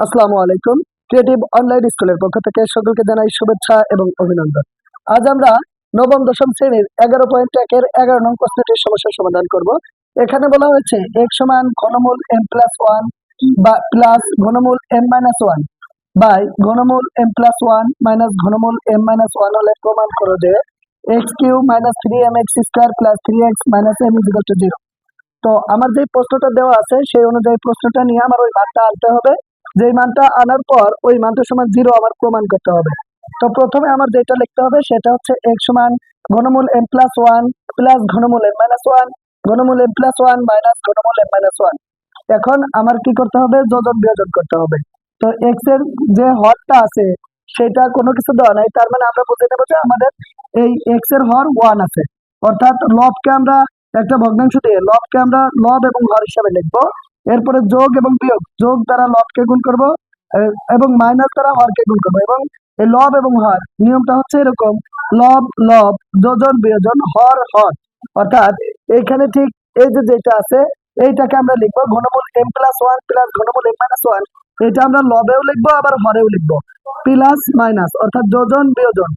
আসসালামু আলাইকুম। Creative online স্কুলের পক্ষ থেকে সকলকে জানাই শুভেচ্ছা এবং অভিনন্দন। আজ আমরা নবম দশম শ্রেণীর 11.1 এর 11 নং প্রশ্নটির সমস্যার সমাধান করব। এখানে বলা হয়েছে x সমান ঘনমূল m+1 বা প্লাস ঘনমূল m-1 বাই ঘনমূল m+1 মাইনাস ঘনমূল m-1 হলে প্রমাণ করো যে x³ - 3mx² + 3x - m = 0। তো আমার যে প্রশ্নটা দেওয়া আছে সেই অনুযায়ী প্রশ্নটা নিয়ে আমার ওই মানটা আনতে হবে। যেই মানটা আনার পর ওই মানটা সমান 0 আমার প্রমাণ করতে হবে। তো প্রথমে আমার যেটা লিখতে হবে সেটা হচ্ছে x সমান ঘনমূল m+1 প্লাস ঘনমূল m-1 ঘনমূল m+1 মাইনাস ঘনমূল m-1। এখন আমার কি করতে হবে? যোজন বিয়োজন করতে হবে। তো x এর যে হরটা আছে সেটা কোনো কিছু দেওয়া নাই, তার মানে আমরা বুঝে নেব যে আমাদের এই x এর হর 1 আছে। অর্থাৎ লবকে আমরা একটা ভগ্নাংশ দিয়ে লবকে আমরা লব এবং হর হিসাবে লিখবো। এরপরে যোগ এবং বিয়োগ, যোগ দ্বারা লবকে গুণ করব এবং মাইনাস দ্বারা হরকে গুণ করব। এবং এই লব এবং হর নিয়মটা হচ্ছে এরকম: লব লব, যোজন বিয়োজন, হর হর। অর্থাৎ এইখানে ঠিক এই যে যেটা আছে এইটাকে আমরা লিখবো ঘনমূল m+1 প্লাস ঘনমূল m-1। এটা আমরা লবেও লিখবো আবার হরেও লিখবো। প্লাস মাইনাস অর্থাৎ যোজন বিয়োজন,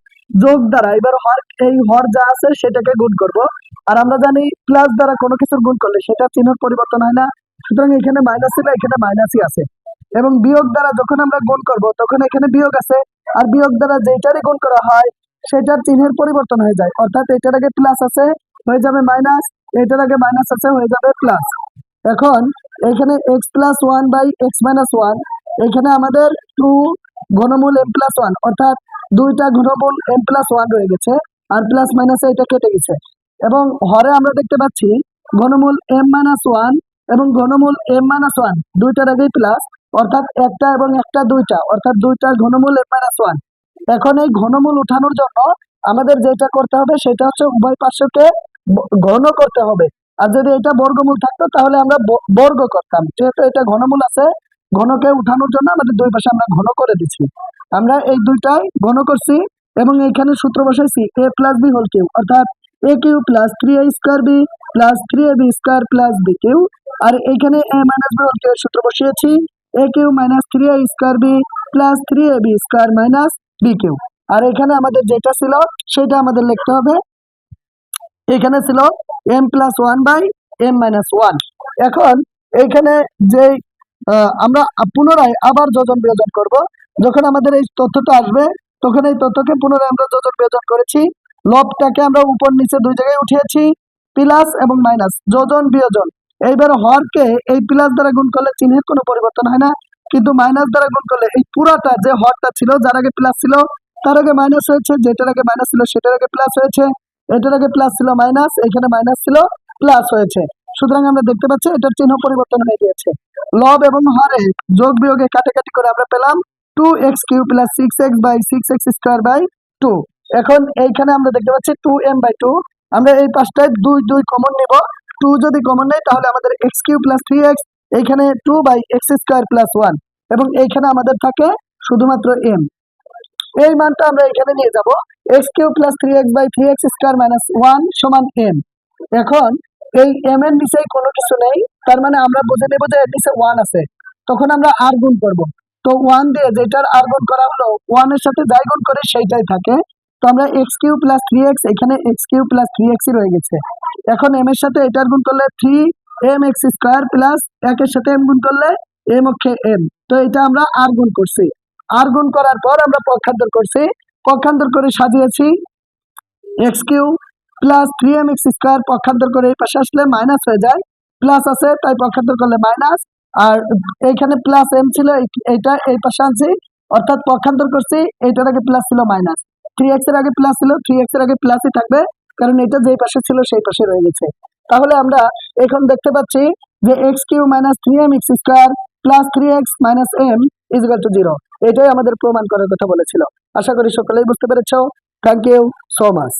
যোগ দ্বারা এবার হর, এই হর যা আছে সেটাকে গুণ করব। আর আমরা জানি প্লাস দ্বারা কোনো কিছুর গুণ করলে সেটা চিহ্নের পরিবর্তন হয় না, সুতরাং এখানে মাইনাস ছিল, এখানে মাইনাসই আছে। এবং বিয়োগ দ্বারা যখন আমরা গুণ করব তখন এখানে বিয়োগ আছে, আর বিয়োগ দ্বারা যেটারই গুণ করা হয় সেটার চিহ্নের পরিবর্তন হয়ে যায়। অর্থাৎ এটার আগে প্লাস আছে হয়ে যাবে মাইনাস, এটার আগে মাইনাস আছে হয়ে যাবে প্লাস। এখন এখানে x+1/x-1, এখানে আমাদের 2 ঘনমূল m+1 অর্থাৎ দুইটা ঘনমূল m+1 রয়ে গেছে, আর প্লাস মাইনাসে এটা কেটে গেছে। এবং হরে আমরা দেখতে পাচ্ছি ঘনমূল m-1 এবং ঘনমূল m-1 দুইটার আগেই প্লাস, অর্থাৎ একটা এবং একটা দুইটা, অর্থাৎ দুইটা ঘনমূল m-1। এখন এই ঘনমূল উঠানোর জন্য আমাদের যেটা করতে হবে সেটা হচ্ছে উভয় পার্শ্বকে ঘন করতে হবে। আর যদি এটা বর্গমূল থাকতো তাহলে আমরা বর্গ করতাম। যেহেতু এটা ঘনমূল আছে, ঘনকে উঠানোর জন্য আমাদের দুই পাশে আমরা ঘন করে দিচ্ছি। আমরা এই দুইটাই ঘন করছি এবং এখানে সূত্র বসাইছি a + b হোল কিউব, অর্থাৎ a³ + 3a² b + 3ab² + b3। আর এখানে a - b হোল কিউবের সূত্র বসিয়েছি a³ - 3a² b + 3ab² - b3। আর এখানে আমাদের যেটা ছিল সেটা আমাদের লিখতে হবে। এখানে ছিল m+1/m-1। এখন এইখানে যে আমরা পুনরায় আবার যোজন বিয়োজন করব। যখন আমাদের এই তথ্যটা আসবে তখন এই তথ্যকে পুনরায় আমরা যোজন বিয়োজন করেছি। লবটাকে আমরা উপর নিচে দুই জায়গায় উঠিয়েছি, প্লাস এবং মাইনাস, যোজন বিয়োজন। এইবার হরকে এই প্লাস দ্বারা গুণ করলে চিহ্নের কোনো পরিবর্তন হয় না, কিন্তু মাইনাস দ্বারা গুণ করলে এই পুরাটা যে হরটা ছিল যার আগে প্লাস ছিল তার আগে মাইনাস হয়েছে, যেটার আগে মাইনাস ছিল সেটার আগে প্লাস হয়েছে, এটার আগে প্লাস ছিল মাইনাস, এখানে মাইনাস ছিল প্লাস হয়েছে। সুতরাং আমরা দেখতে পাচ্ছি এটার চিহ্ন পরিবর্তন হয়ে গিয়েছে। লব এবং হরে যোগ বিয়োগে কাটাকাটি করে আমরা পেলাম 2x³ + 6x/6x²/2। এখন এইখানে আমরা দেখতে পাচ্ছি 2m/2। আমরা এই পাশটায় 2 2 কমন নিব। 2 যদি কমন নেই তাহলে আমাদের x³ + 3x, এইখানে 2/x² + 1 এবং এইখানে আমাদের থাকে শুধুমাত্র m। এই মানটা আমরা এখানে নিয়ে যাব, x³ + 3x/3x² - 1 = m। এখন এই m এর নিচে কোনো কিছু নেই, তার মানে আমরা বুঝে নেব যে এর নিচে 1 আছে। তখন আমরা r গুণ করব। তো 1 দিয়ে যেটার r গুণ করা হলো 1 এর সাথে যাই গুণ করে সেইটাই থাকে। তো আমরা x³ + 3x, এখানে x³ + 3x ই রয়ে গেছে। এখন m এর সাথে এটার গুণ করলে 3mx² প্লাস 1 এর সাথে m গুণ করলে m অক্ষে m। তো এটা আমরা r গুণ করছি। r গুণ করার পর আমরা পক্ষান্তর করছি, পক্ষান্তর করে সাজিয়েছি x³ + 3mx² পক্ষান্তর করে এই পাশে আসলে মাইনাস হয়ে যায়, প্লাস আছে তাই পক্ষান্তর করলে মাইনাস। আর এইখানে প্লাস m ছিল, এইটা এই পাশে আনছি, অর্থাৎ পক্ষান্তর করছি, এইটার আগে প্লাস ছিল মাইনাস, 3x এর আগে প্লাস ছিল, 3x এর আগে প্লাসই থাকবে কারণ এটা যেই পাশে ছিল সেই পাশে রয়ে গেছে। তাহলে আমরা এখন দেখতে পাচ্ছি যে x³ - 3mx² + 3x - m = 0। এটাই আমাদের প্রমাণ করার কথা বলেছিল। আশা করি সকলেই বুঝতে পেরেছো। Thank you so much.